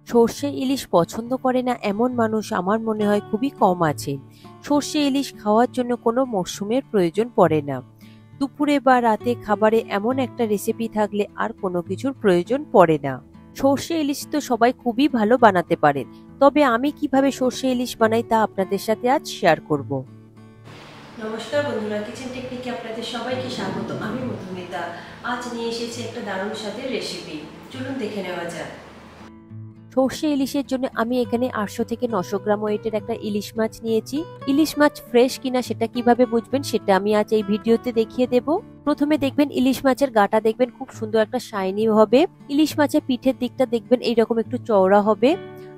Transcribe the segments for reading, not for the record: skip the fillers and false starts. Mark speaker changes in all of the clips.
Speaker 1: সর্ষে ইলিশ পছন্দ করে না এমন মানুষ আমার মনে হয় খুবই কম আছে। সর্ষে ইলিশ খাওয়ার জন্য কোনো মরশুমের প্রয়োজন পড়ে না। দুপুরে বা রাতে খাবারে এমন একটা রেসিপি থাকলে আর কোনো কিছুর প্রয়োজন পড়ে না। সর্ষে ইলিশ তো সবাই খুবই ভালো বানাতে পারেন, তবে আমি কিভাবে সর্ষে ইলিশ বানাই তা আপনাদের সাথে আজ শেয়ার করব।
Speaker 2: নমস্কার বন্ধুরা, কিচেন টেকনিকে আপনাদের সবাইকে স্বাগত। আমি মধুমিতা। আজ নিয়ে এসেছি একটা দারুণ স্বাদের রেসিপি। চলুন দেখে নেওয়া যাক।
Speaker 1: সর্ষে ইলিশের জন্য আমি এখানে 800 থেকে 900 গ্রাম ওয়েটের একটা ইলিশ মাছ নিয়েছি। ইলিশ মাছ ফ্রেশ কিনা সেটা কিভাবে বুঝবেন সেটা আমি আজ এই ভিডিওতে দেখিয়ে দেব। প্রথমে দেখবেন ইলিশ মাছের গাটা দেখবেন খুব সুন্দর একটা শাইনি হবে। ইলিশ মাছের পিঠের দিকটা দেখবেন এইরকম একটু চওড়া হবে।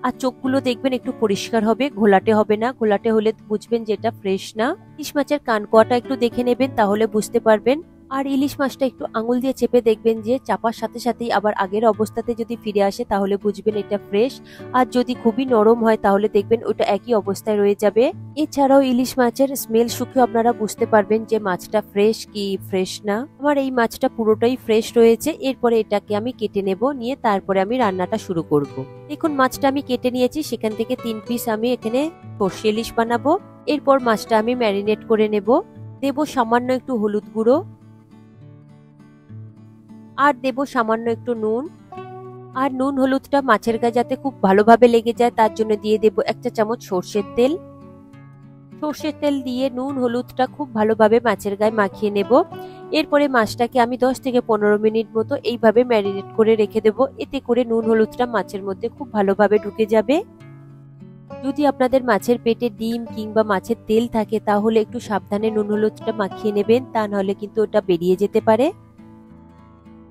Speaker 1: আর চোখগুলো দেখবেন একটু পরিষ্কার হবে, ঘোলাটে হবে না। ঘোলাটে হলে বুঝবেন যে এটা ফ্রেশ না। ইলিশ মাছের কানকোয়াটা একটু দেখে নেবেন, তাহলে বুঝতে পারবেন। আর ইলিশ মাছটা একটু আঙুল দিয়ে চেপে দেখবেন যে চাপার সাথে সাথেই আবার আগের অবস্থাতে যদি ফিরে আসে তাহলে বুঝবেন এটা ফ্রেশ। আর যদি খুবই নরম হয় তাহলে দেখবেন ওটা একই অবস্থায় রয়ে যাবে। এছাড়াও ইলিশ মাছের স্মেল শুকে আপনারা বুঝতে পারবেন যে মাছটা ফ্রেশ কি ফ্রেশ না। আমার এই মাছটা পুরোটাই ফ্রেশ রয়েছে। এরপরে এটাকে আমি কেটে নেব, নিয়ে তারপরে আমি রান্নাটা শুরু করব। দেখুন মাছটা আমি কেটে নিয়েছি, সেখান থেকে 3 পিস আমি এখানে সর্ষে ইলিশ বানাবো। এরপর মাছটা আমি ম্যারিনেট করে নেব। দেব সামান্য একটু হলুদ গুঁড়ো, আর দেব সামান্য একটু নুন। আর নুন হলুদটা মাছের গায়ে যাতে খুব ভালোভাবে লেগে যায় তার জন্য দিয়ে দেব 1 চা চামচ সর্ষের তেল। সর্ষের তেল দিয়ে নুন হলুদটা খুব ভালোভাবে মাছের গায়ে মাখিয়ে নেব। এরপরে মাছটাকে আমি 10 থেকে 15 মিনিট মতো এইভাবে ম্যারিনেট করে রেখে দেব। এতে করে নুন হলুদটা মাছের মধ্যে খুব ভালোভাবে ঢুকে যাবে। যদি আপনাদের মাছের পেটে ডিম কিংবা মাছের তেল থাকে তাহলে একটু সাবধানে নুন হলুদটা মাখিয়ে নেবেন, তা নাহলে কিন্তু ওটা বেরিয়ে যেতে পারে।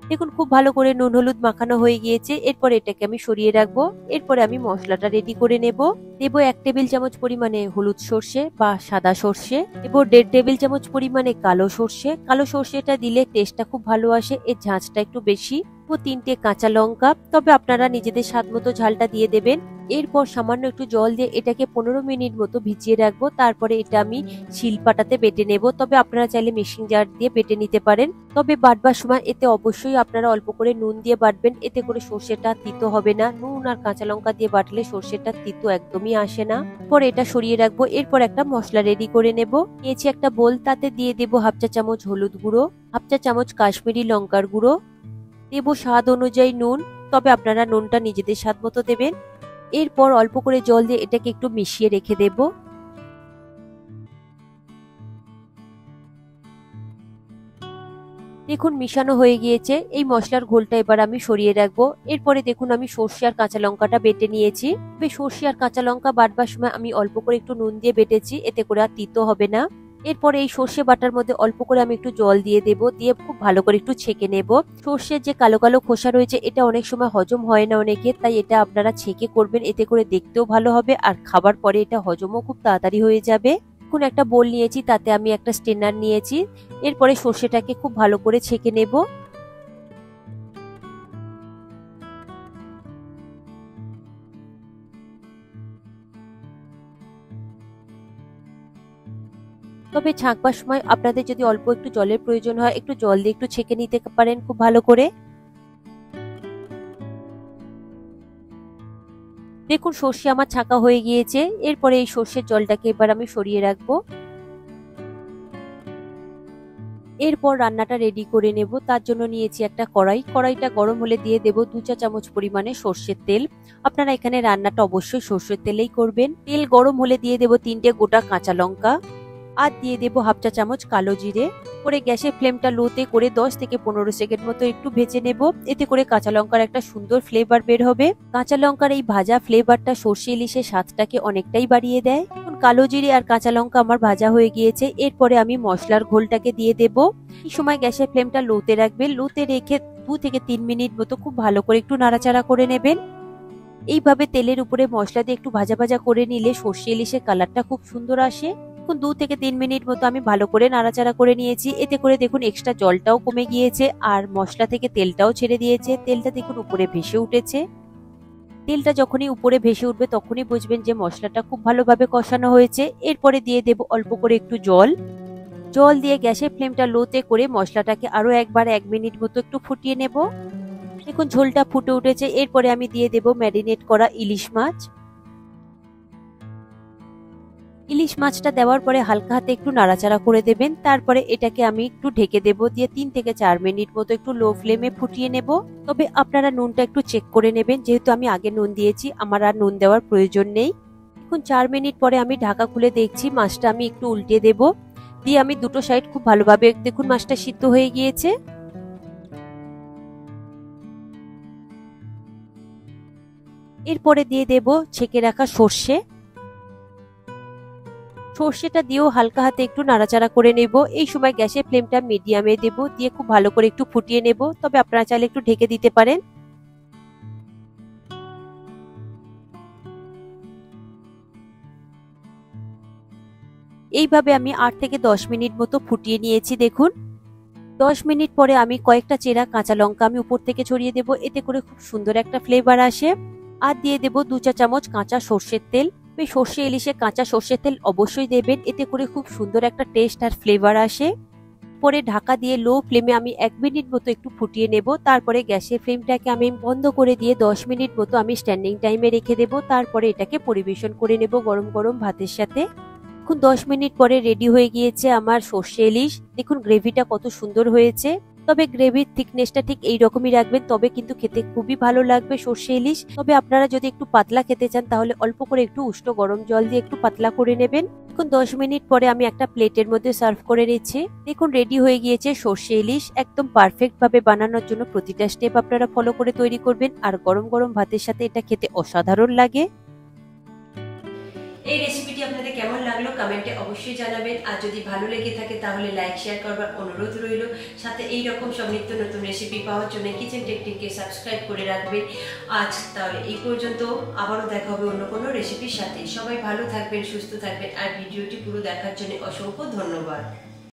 Speaker 1: দেখুন খুব ভালো করে নুন হলুদ মাখানো হয়ে গিয়েছে। এরপর এটাকে আমি সরিয়ে রাখবো। এরপরে আমি মশলাটা রেডি করে নেব। দেব 1 টেবিল চামচ পরিমাণে হলুদ সর্ষে বা সাদা সর্ষে, দেব 1.5 টেবিল চামচ পরিমাণে কালো সর্ষে। কালো সর্ষেটা দিলে টেস্টটা খুব ভালো আসে, এর ঝাঁঝটা একটু বেশি। ও 3টে কাঁচা লঙ্কা, তবে আপনারা নিজেদের স্বাদ মতো ঝালটা দিয়ে দেবেন। এরপর সামান্য একটু জল দিয়ে এটাকে 15 মিনিট মতো ভিজিয়ে রাখবো। তারপরে এটা আমি শিলপাটাতে বেটে নেব, তবে আপনারা চাইলে মিক্সিং জার দিয়ে বেটে নিতে পারেন। তবে বাটবার সময় এতে অবশ্যই আপনারা অল্প করে নুন দিয়ে বাটবেন, এতে করে সর্ষেটা তিতো হবে না। নুন আর কাঁচা লঙ্কা দিয়ে বাটলে সর্ষেটা তিতো একদমই আসে না। পরে এটা সরিয়ে রাখবো। এরপর একটা মশলা রেডি করে নেব। নিয়েছি একটা বোল, তাতে দিয়ে দেব 1/2 চা চামচ হলুদ গুঁড়ো, 1/2 চা চামচ কাশ্মীরি লঙ্কার গুঁড়ো, দেব স্বাদ অনুযায়ী নুন, তবে আপনারা নুনটা নিজেদের স্বাদ মতো দেবেন। এরপর অল্প করে জল দিয়ে এটাকে একটু মিশিয়ে রেখে দেব। দেখুন মিশানো হয়ে গিয়েছে। এই মশলার ঘোলটা এবার আমি সরিয়ে রাখবো। এরপরে দেখুন আমি সর্ষে আর কাঁচা লঙ্কাটা বেটে নিয়েছি। সর্ষে আর কাঁচা লঙ্কা বাটবার সময় আমি অল্প করে একটু নুন দিয়ে বেটেছি, এতে করে আর তিতো হবে না। এরপরে এই সর্ষে বাটার মধ্যে অল্প করে আমি একটু জল দিয়ে দেব, দিয়ে খুব ভালো করে একটু ছেঁকে নেব। সর্ষের যে কালো কালো খোসা রয়েছে এটা অনেক সময় হজম হয় না অনেকে, তাই এটা আপনারা ছেঁকে করবেন, এতে করে দেখতেও ভালো হবে আর খাবার পরে এটা হজমও খুব তাড়াতাড়ি হয়ে যাবে। এখন একটা বোল নিয়েছি, তাতে আমি একটা স্ট্রেনার নিয়েছি। এরপরে সর্ষেটাকে খুব ভালো করে ছেঁকে নেব। তবে ছাঁকবার সময় আপনাদের যদি অল্প একটু জলের প্রয়োজন হয় একটু জল দিয়ে একটু ছেঁকে নিতে পারেন খুব ভালো করে। দেখুন সর্ষে আমার ছাঁকা হয়ে গিয়েছে। এরপরে এই সর্ষের জলটাকে এবার আমি সরিয়ে রাখবো। এরপর রান্নাটা রেডি করে নেব। তার জন্য নিয়েছি একটা কড়াই। কড়াইটা গরম হলে দিয়ে দেব 2 চা চামচ পরিমাণে সর্ষের তেল। আপনারা এখানে রান্নাটা অবশ্যই সর্ষের তেলেই করবেন। তেল গরম হলে দিয়ে দেব 3টে গোটা কাঁচা লঙ্কা, আর দিয়ে দেব 1/2 চা চামচ কালো জিরে। করে গ্যাসের ফ্লেমটা লোতে করে 10 থেকে 15 সেকেন্ড মতো একটু ভেজে নেব। এতে করে কাঁচা লঙ্কার একটা সুন্দর ফ্লেভার বের হবে। কাঁচা লঙ্কার এই ভাজা ফ্লেভারটা সর্ষে ইলিশের স্বাদটাকে অনেকটাই বাড়িয়ে দেয়। কালো জিরে আর কাঁচা লঙ্কা আমার ভাজা হয়ে গিয়েছে। এরপরে আমি মশলার ঘোলটাকে দিয়ে দেব। এই সময় গ্যাসের ফ্লেমটা লোতে রাখবেন। লোতে রেখে 2 থেকে 3 মিনিট মতো খুব ভালো করে একটু নাড়াচাড়া করে নেবেন। এইভাবে তেলের উপরে মশলা দিয়ে একটু ভাজা ভাজা করে নিলে সর্ষে ইলিশের কালারটা খুব সুন্দর আসে। এখন 2 থেকে 3 মিনিট মতো আমি ভালো করে নাড়াচাড়া করে নিয়েছি। এতে করে দেখুন এক্সট্রা জলটাও কমে গিয়েছে আর মশলা থেকে তেলটাও ছেড়ে দিয়েছে। তেলটা দেখুন উপরে ভেসে উঠেছে। তেলটা যখনই উপরে ভেসে উঠবে তখনই বুঝবেন যে মশলাটা খুব ভালোভাবে কষানো হয়েছে। এরপরে দিয়ে দেব অল্প করে একটু জল। জল দিয়ে গ্যাসের ফ্লেমটা লোতে করে মশলাটাকে আরো একবার 1 মিনিট মতো একটু ফুটিয়ে নেব। দেখুন ঝোলটা ফুটে উঠেছে। এরপরে আমি দিয়ে দেব ম্যারিনেট করা ইলিশ মাছ। ইলিশ মাছটা দেওয়ার পরে হালকা হাতে একটু নাড়াচাড়া করে দেবেন। তারপরে এটাকে আমি একটু ঢেকে দেব, দিয়ে 3 থেকে 4 মিনিট মতো একটু লো ফ্লেমে ফুটিয়ে নেব। তবে আপনারা নুনটা একটু চেক করে নেবেন, যেহেতু আমি আগে নুন দিয়েছি, আমার আর নুন দেওয়ার প্রয়োজন নেই। এখন 4 মিনিট পরে আমি ঢাকা খুলে দেখছি, মাছটা আমি একটু উল্টে দেব, দিয়ে আমি দুটো সাইড খুব ভালোভাবে দেখুন মাছটা সিদ্ধ হয়ে গিয়েছে। এরপরে দিয়ে দেব ছেঁকে রাখা সর্ষে। সর্ষেটা দিয়েও হালকা হাতে একটু নাড়াচাড়া করে নেব। এই সময় গ্যাসের ফ্লেমটা মিডিয়ামে দেব, দিয়ে খুব ভালো করে একটু ফুটিয়ে নেব। তবে আপনারা চাইলে একটু ঢেকে দিতে পারেন। এইভাবে আমি 8 থেকে 10 মিনিট মতো ফুটিয়ে নিয়েছি। দেখুন 10 মিনিট পরে আমি কয়েকটা চেরা কাঁচা লঙ্কা আমি উপর থেকে ছড়িয়ে দেব, এতে করে খুব সুন্দর একটা ফ্লেভার আসে। আর দিয়ে দেব 2 চা চামচ কাঁচা সর্ষের তেল। এই সর্ষে ইলিশে কাঁচা সর্ষের তেল অবশ্যই দেবেন, এতে করে খুব সুন্দর একটা টেস্ট আর ফ্লেভার আসে। পরে ঢাকা দিয়ে লো ফ্লেমে আমি 1 মিনিট মতো একটু ফুটিয়ে নেব। তারপরে গ্যাসের ফ্লেমটাকে আমি বন্ধ করে দিয়ে 10 মিনিট মতো আমি স্ট্যান্ডিং টাইমে রেখে দেব। তারপরে এটাকে পরিবেশন করে নেব গরম গরম ভাতের সাথে। এখন 10 মিনিট পরে রেডি হয়ে গিয়েছে আমার সর্ষে ইলিশ। দেখুন গ্রেভিটা কত সুন্দর হয়েছে। তবে গ্রেভির থিকনেসটা ঠিক এই রকমই রাখবেন, তবে কিন্তু খেতে খুবই ভালো লাগবে সর্ষে ইলিশ। তবে আপনারা যদি একটু পাতলা খেতে চান, তাহলে অল্প করে একটু উষ্ণ গরম জল দিয়ে একটু পাতলা করে নেবেন। এখন 10 মিনিট পরে আমি একটা প্লেটের মধ্যে সার্ভ করে নিচ্ছি। দেখুন রেডি হয়ে গিয়েছে সর্ষে ইলিশ। একদম পারফেক্ট ভাবে বানানোর জন্য প্রতিটা স্টেপ আপনারা ফলো করে তৈরি করবেন, আর গরম গরম ভাতের সাথে এটা খেতে অসাধারণ লাগে।
Speaker 2: এই রেসিপিটি আপনাদের কেমন লাগলো কমেন্টে অবশ্যই জানাবেন। আর যদি ভালো লেগে থাকে তাহলে লাইক শেয়ার করবার অনুরোধ রইল। সাথে এই রকম সব নিত্য নতুন রেসিপি পাওয়ার জন্য কিচেন টেকনিককে সাবস্ক্রাইব করে রাখবেন। আজ তাহলে এই পর্যন্ত, আবারও দেখা হবে অন্য কোনো রেসিপির সাথে। সবাই ভালো থাকবেন, সুস্থ থাকবেন, আর ভিডিওটি পুরো দেখার জন্য অসংখ্য ধন্যবাদ।